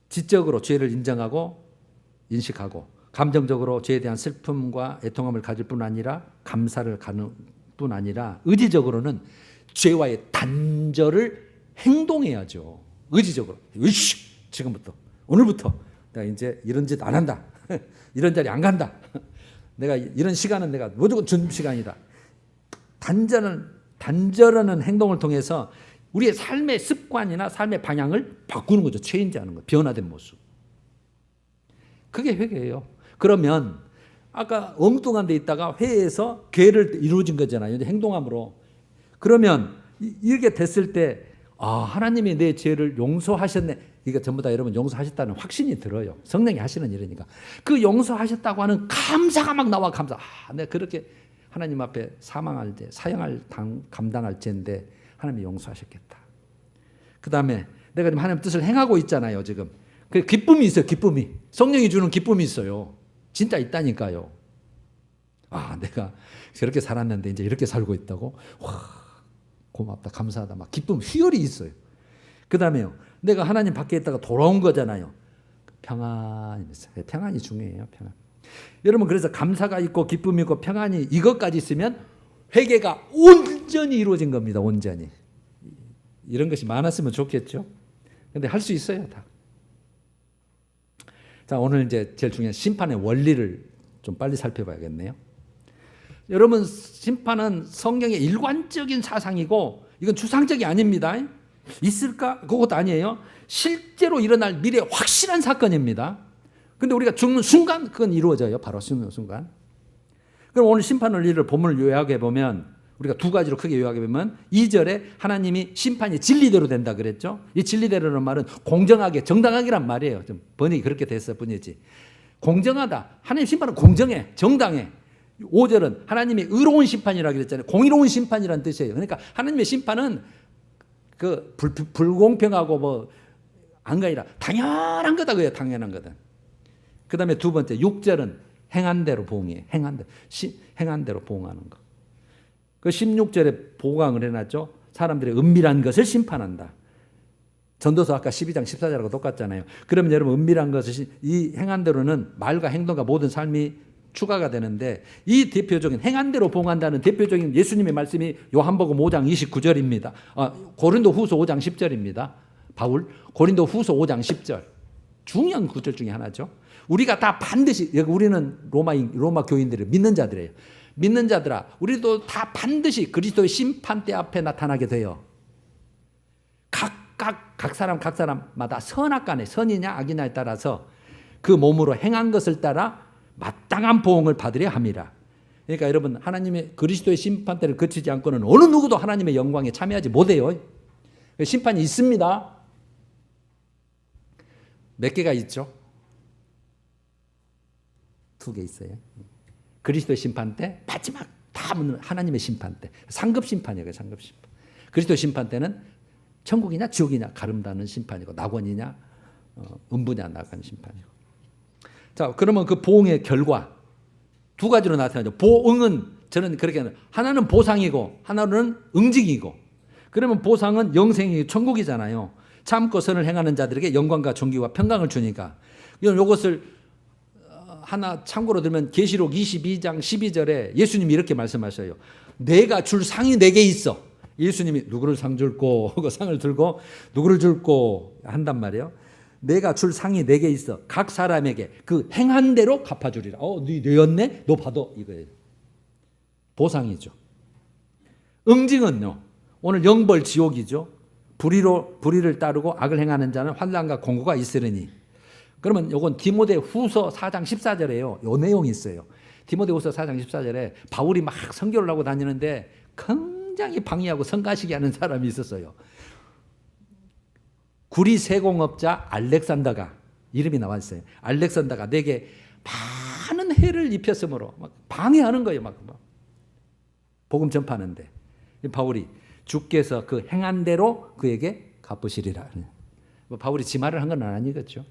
지적으로 죄를 인정하고 인식하고 감정적으로 죄에 대한 슬픔과 애통함을 가질 뿐 아니라 감사를 가는 뿐 아니라 의지적으로는 죄와의 단절을 행동해야죠. 의지적으로. 으이씨! 지금부터 오늘부터 내가 이제 이런 짓 안 한다. 이런 자리 안 간다. 내가 이런 시간은 내가 무조건 준 시간이다. 단절은 단절하는 행동을 통해서 우리의 삶의 습관이나 삶의 방향을 바꾸는 거죠. 체인지하는 거, 변화된 모습. 그게 회개예요. 그러면 아까 엉뚱한 데 있다가 회에서 괴를 이루어진 거잖아요. 이제 행동함으로. 그러면 이렇게 됐을 때 하나님이 내 죄를 용서하셨네. 이게 전부 다 여러분 용서하셨다는 확신이 들어요. 성령이 하시는 일이니까. 그 용서하셨다고 하는 감사가 막 나와. 감사. 내가 그렇게 하나님 앞에 사망할 때 감당할 죄인데 하나님이 용서하셨겠다. 그 다음에 내가 지금 하나님 뜻을 행하고 있잖아요. 지금 그 기쁨이 있어요. 기쁨이. 성령이 주는 기쁨이 있어요. 진짜 있다니까요. 내가 저렇게 살았는데 이제 이렇게 살고 있다고. 와, 고맙다, 감사하다, 막 기쁨, 희열이 있어요. 그 다음에요, 내가 하나님 밖에 있다가 돌아온 거잖아요. 평안이 있어요. 평안이 중요해요. 평안. 여러분, 그래서 감사가 있고 기쁨이 있고 평안이 이것까지 있으면 회개가 온전히 이루어진 겁니다. 온전히. 이런 것이 많았으면 좋겠죠. 근데 할 수 있어요, 다. 자, 오늘 이제 제일 중요한 심판의 원리를 좀 빨리 살펴봐야겠네요. 여러분, 심판은 성경의 일관적인 사상이고 이건 추상적이 아닙니다. 있을까? 그것도 아니에요. 실제로 일어날 미래의 확실한 사건입니다. 근데 우리가 죽는 순간 그건 이루어져요. 바로 죽는 순간. 그럼 오늘 심판 원리를 본문을 요약해 보면 우리가 두 가지로 크게 요약해 보면 2절에 하나님이 심판이 진리대로 된다 그랬죠. 이 진리대로라는 말은 공정하게, 정당하게란 말이에요. 좀 번역이 그렇게 됐을 뿐이지. 공정하다. 하나님 심판은 공정해, 정당해. 5절은 하나님이 의로운 심판이라고 그랬잖아요. 공의로운 심판이라는 뜻이에요. 그러니까 하나님의 심판은 그 불공평하고 뭐 안가이라 당연한 거다 그래요. 당연한 거다. 그 다음에 두 번째 6절은 행한 대로 보응이에요. 행한 대로 보응하는 거. 그 16절에 보강을 해놨죠. 사람들의 은밀한 것을 심판한다. 전도서 아까 12장 14절하고 똑같잖아요. 그러면 여러분 은밀한 것을 이 행한 대로는 말과 행동과 모든 삶이 추가가 되는데 이 대표적인 행한 대로 보응한다는 대표적인 예수님의 말씀이 요한복음 5장 29절입니다. 고린도 후서 5장 10절입니다. 바울 고린도 후서 5장 10절. 중요한 구절 중에 하나죠. 우리가 다 반드시, 우리는 로마 교인들이 믿는 자들이에요. 믿는 자들아, 우리도 다 반드시 그리스도의 심판대 앞에 나타나게 돼요. 각 사람마다 선악간에 선이냐 악이냐에 따라서 그 몸으로 행한 것을 따라 마땅한 보응을 받으려 함이라. 그러니까 여러분, 하나님의 그리스도의 심판대를 거치지 않고는 어느 누구도 하나님의 영광에 참여하지 못해요. 심판이 있습니다. 몇 개가 있죠? 2개 있어요. 그리스도의 심판대, 마지막 다음은 하나님의 심판대. 상급 심판이에요. 상급 심판. 그리스도의 심판대는 천국이냐 지옥이냐 가름다는 심판이고, 낙원이냐 음부냐 나가는 심판이고. 자, 그러면 그 보응의 결과 두 가지로 나타나죠. 보응은 저는 그렇게 하나는 보상이고 하나는 응징이고. 그러면 보상은 영생이 천국이잖아요. 참고 선을 행하는 자들에게 영광과 존귀와 평강을 주니까. 이것을 하나 참고로 들면 계시록 22장 12절에 예수님이 이렇게 말씀하셔요. 내가 줄 상이 4개 있어. 예수님이 누구를 상 줄고 그 상을 들고 누구를 줄고 한단 말이에요. 내가 줄 상이 4개 있어. 각 사람에게 그 행한 대로 갚아주리라. 네 뇌였네? 너 받아. 이거예요. 보상이죠. 응징은요. 오늘 영벌 지옥이죠. 불의를 따르고 악을 행하는 자는 환난과 공고가 있으리니. 그러면 이건 디모데 후서 4장 14절에요. 요 내용이 있어요. 디모데 후서 4장 14절에 바울이 막 선교를 하고 다니는데 굉장히 방해하고 성가시게 하는 사람이 있었어요. 구리 세공업자 알렉산더가 이름이 나와 있어요. 알렉산더가 내게 많은 해를 입혔으므로 막 방해하는 거예요. 막 복음 전파하는데 바울이 주께서 그 행한 대로 그에게 갚으시리라. 바울이 지 말을 한 건 아니겠죠.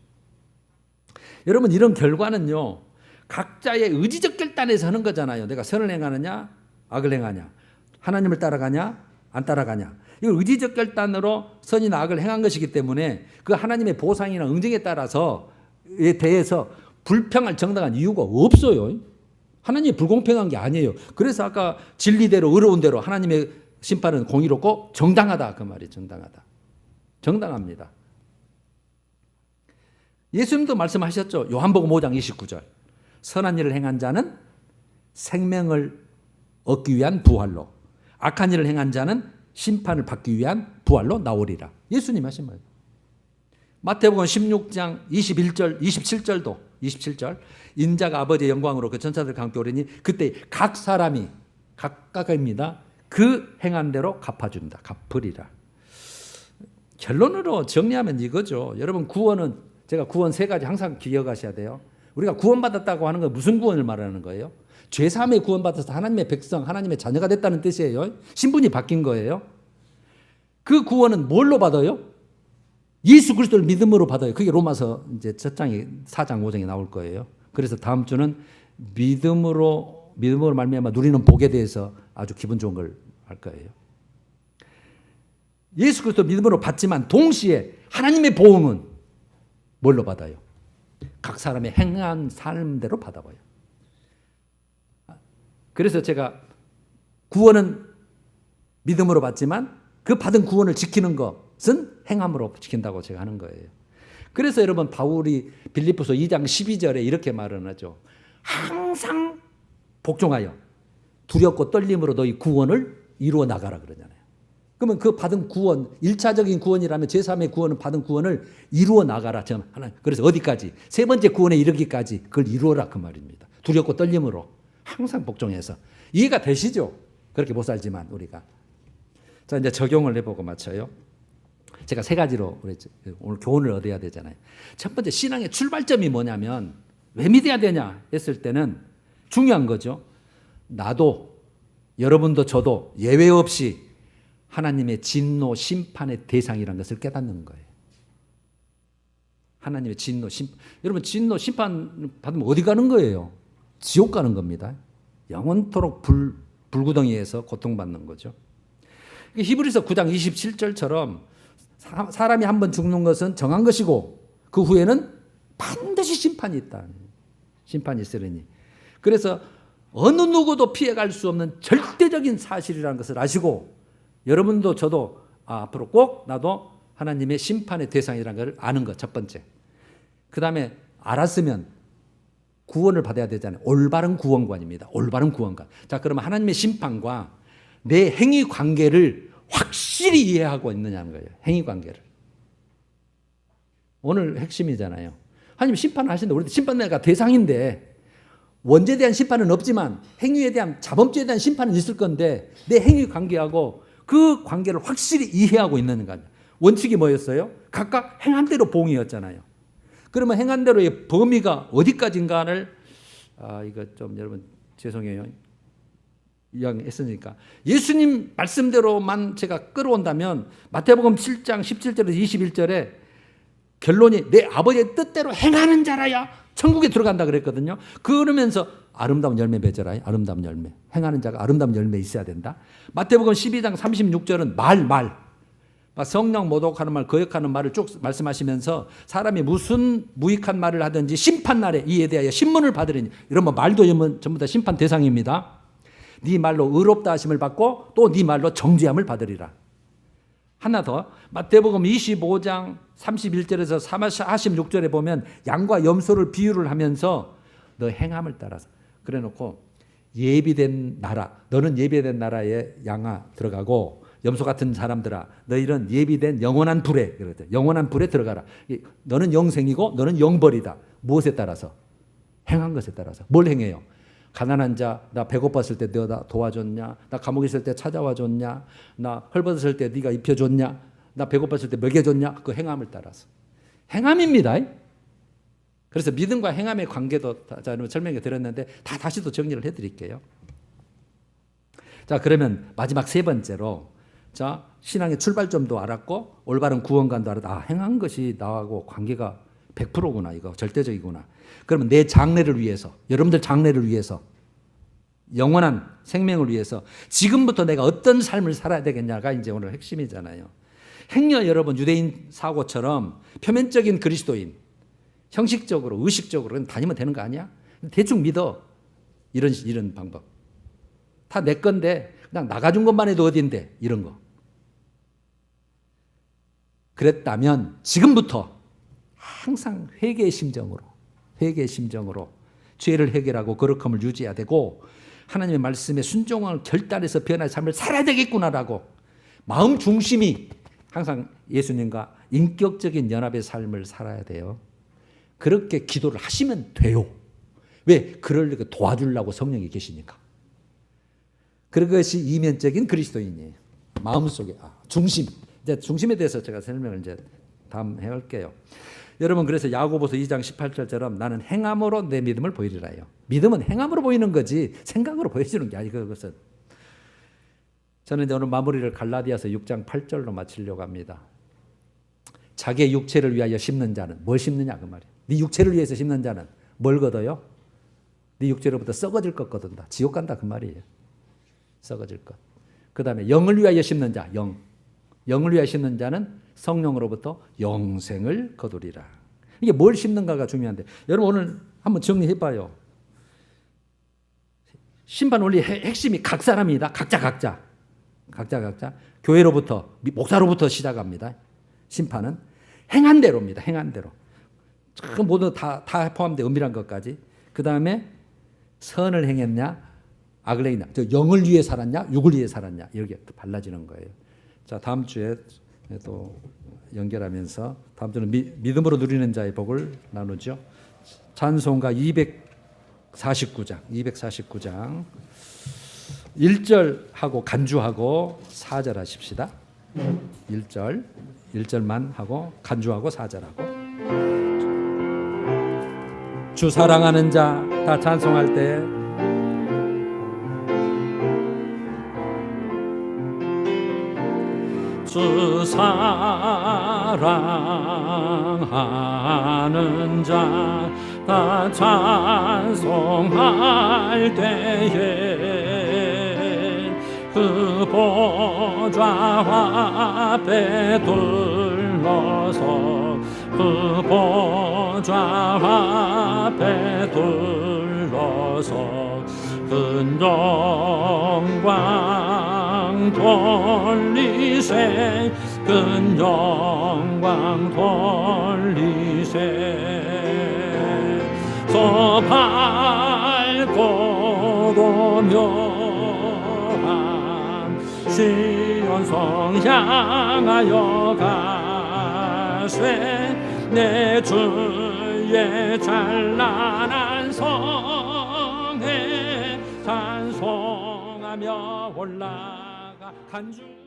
여러분, 이런 결과는요, 각자의 의지적 결단에서 하는 거잖아요. 내가 선을 행하느냐 악을 행하냐, 하나님을 따라가냐 안 따라가냐. 이건 의지적 결단으로 선이나 악을 행한 것이기 때문에 그 하나님의 보상이나 응징에 따라서에 대해서 불평할 정당한 이유가 없어요. 하나님이 불공평한 게 아니에요. 그래서 아까 진리대로 의로운 대로 하나님의 심판은 공의롭고 정당하다. 그 말이 정당하다. 정당합니다. 예수님도 말씀하셨죠. 요한복음 5장 29절. 선한 일을 행한 자는 생명을 얻기 위한 부활로, 악한 일을 행한 자는 심판을 받기 위한 부활로 나오리라. 예수님 하신 말. 마태복음 16장 21절 27절도 27절 인자가 아버지의 영광으로 그 전사들 강께 오르니 그때 각 사람이 각각입니다. 그 행한 대로 갚아준다. 갚으리라. 결론으로 정리하면 이거죠. 여러분 구원은 제가 구원 세 가지 항상 기억하셔야 돼요. 우리가 구원받았다고 하는 건 무슨 구원을 말하는 거예요? 죄사함에 구원받아서 하나님의 백성, 하나님의 자녀가 됐다는 뜻이에요. 신분이 바뀐 거예요. 그 구원은 뭘로 받아요? 예수 그리스도를 믿음으로 받아요. 그게 로마서 이제 첫 장이 4장 5장에 나올 거예요. 그래서 다음 주는 믿음으로 말미암아 누리는 복에 대해서 아주 기분 좋은 걸 할 거예요. 예수 그리스도 믿음으로 받지만 동시에 하나님의 보응은 뭘로 받아요? 각 사람의 행한 삶대로 받아봐요. 그래서 제가 구원은 믿음으로 받지만 그 받은 구원을 지키는 것은 행함으로 지킨다고 제가 하는 거예요. 그래서 여러분 바울이 빌립보서 2장 12절에 이렇게 말을 하죠. 항상 복종하여 두렵고 떨림으로 너희 구원을 이루어 나가라 그러잖아요. 그러면 그 받은 구원, 1차적인 구원이라면 제3의 구원은 받은 구원을 이루어 나가라. 그래서 어디까지? 세 번째 구원에 이르기까지 그걸 이루어라 그 말입니다. 두렵고 떨림으로 항상 복종해서. 이해가 되시죠? 그렇게 못 살지만 우리가. 자, 이제 적용을 해보고 마쳐요. 제가 세 가지로 오늘 교훈을 얻어야 되잖아요. 첫 번째 신앙의 출발점이 뭐냐면 왜 믿어야 되냐 했을 때는 중요한 거죠. 나도 여러분도 저도 예외 없이 하나님의 진노 심판의 대상이라는 것을 깨닫는 거예요. 하나님의 진노 심판. 여러분 진노 심판 받으면 어디 가는 거예요? 지옥 가는 겁니다. 영원토록 불구덩이에서 고통받는 거죠. 히브리서 9장 27절처럼 사람이 한 번 죽는 것은 정한 것이고 그 후에는 반드시 심판이 있다. 심판이 있으리니. 그래서 어느 누구도 피해갈 수 없는 절대적인 사실이라는 것을 아시고 여러분도 저도 앞으로 꼭 나도 하나님의 심판의 대상이라는 걸 아는 것 첫 번째. 그 다음에 알았으면 구원을 받아야 되잖아요. 올바른 구원관입니다. 올바른 구원관. 자, 그러면 하나님의 심판과 내 행위 관계를 확실히 이해하고 있느냐는 거예요. 행위 관계를. 오늘 핵심이잖아요. 하나님 심판을 하시는데 우리도 심판대가 대상인데 원죄에 대한 심판은 없지만 행위에 대한 자범죄에 대한 심판은 있을 건데 내 행위 관계하고 그 관계를 확실히 이해하고 있는 거예요. 원칙이 뭐였어요? 각각 행한 대로 봉이었잖아요. 그러면 행한 대로의 범위가 어디까지인가를 이거 좀 여러분 죄송해요. 이야기했으니까 예수님 말씀대로만 제가 끌어온다면 마태복음 7장 17절에서 21절에 결론이 내 아버지의 뜻대로 행하는 자라야 천국에 들어간다 그랬거든요. 그러면서 아름다운 열매 맺어라. 아름다운 열매. 행하는 자가 아름다운 열매 있어야 된다. 마태복음 12장 36절은 말. 성령 모독하는 말, 거역하는 말을 쭉 말씀하시면서 사람이 무슨 무익한 말을 하든지 심판날에 이에 대하여 신문을 받으리니 이런 말도 전부 다 심판 대상입니다. 네 말로 의롭다 하심을 받고 또 네 말로 정죄함을 받으리라. 하나 더 마태복음 25장 31절에서 46절에 보면 양과 염소를 비유를 하면서 너 행함을 따라서 그래놓고 예비된 나라 너는 예비된 나라에 양아 들어가고 염소 같은 사람들아 너희는 예비된 영원한 불에 영원한 불에 들어가라. 너는 영생이고 너는 영벌이다. 무엇에 따라서? 행한 것에 따라서. 뭘 행해요? 가난한 자, 나 배고팠을 때 너 도와줬냐? 나 감옥에 있을 때 찾아와 줬냐? 나 헐벗었을 때 네가 입혀줬냐? 나 배고팠을 때 먹여줬냐? 그 행함을 따라서. 행함입니다. 그래서 믿음과 행함의 관계도 설명해 드렸는데 다시 또 정리를 해드릴게요. 자, 그러면 마지막 세 번째로 자, 신앙의 출발점도 알았고 올바른 구원관도 알았다. 행한 것이 나하고 관계가 100%구나. 이거 절대적이구나. 그러면 내 장래를 위해서 여러분들 장래를 위해서 영원한 생명을 위해서 지금부터 내가 어떤 삶을 살아야 되겠냐가 이제 오늘 핵심이잖아요. 행여 여러분 유대인 사고처럼 표면적인 그리스도인 형식적으로 의식적으로 다니면 되는 거 아니야? 대충 믿어. 이런 방법. 다 내 건데 그냥 나가준 것만 해도 어딘데 이런 거. 그랬다면 지금부터 항상 회개의 심정으로 죄를 해결하고 거룩함을 유지해야 되고 하나님의 말씀에 순종을 결단해서 변화의 삶을 살아야 되겠구나라고 마음 중심이 항상 예수님과 인격적인 연합의 삶을 살아야 돼요. 그렇게 기도를 하시면 돼요. 왜? 그를 도와주려고 성령이 계시니까. 그것이 이면적인 그리스도인이에요. 마음속에 중심. 이제 중심에 대해서 제가 설명을 이제 다음 해올게요. 여러분, 그래서 야고보서 2장 18절처럼 나는 행함으로 내 믿음을 보이리라요. 믿음은 행함으로 보이는 거지 생각으로 보여주는 게 아니고, 그것은. 저는 이제 오늘 마무리를 갈라디아서 6장 8절로 마치려고 합니다. 자기의 육체를 위하여 심는 자는 뭘 심느냐 그 말이에요. 네 육체를 위해서 심는 자는 뭘 거둬요? 네 육체로부터 썩어질 것 거둔다. 지옥 간다 그 말이에요. 썩어질 것. 그 다음에 영을 위하여 심는 자, 영을 위하여 심는 자는 성령으로부터 영생을 거두리라. 이게 뭘 심는가가 중요한데, 여러분 오늘 한번 정리해봐요. 심판 원리 핵심이 각 사람이다. 각자 교회로부터, 목사로부터 시작합니다. 심판은 행한 대로입니다. 행한 대로. 그 모두 다 포함되어 은밀한 것까지. 그 다음에 선을 행했냐 악을 행했냐, 영을 위해 살았냐 육을 위해 살았냐, 이렇게 또 달라지는 거예요. 자, 다음 주에 또 연결하면서 다음 주는 믿음으로 누리는 자의 복을 나누죠. 찬송가 249장 1절 하고 간주하고 4절 하십시다. 1절만 하고 간주하고 4절 하고. 주 사랑하는 자 다 찬송할 때 주 사랑하는 자 다 찬송할 때에 그 보좌 앞에 둘러서 그 보좌 앞에 둘러서 큰 영광 돌리세 큰 영광 돌리세 저 밝고 묘한 시온성 향하여 가세 내 주의 찬란한 성에 찬송하며 올라가 간주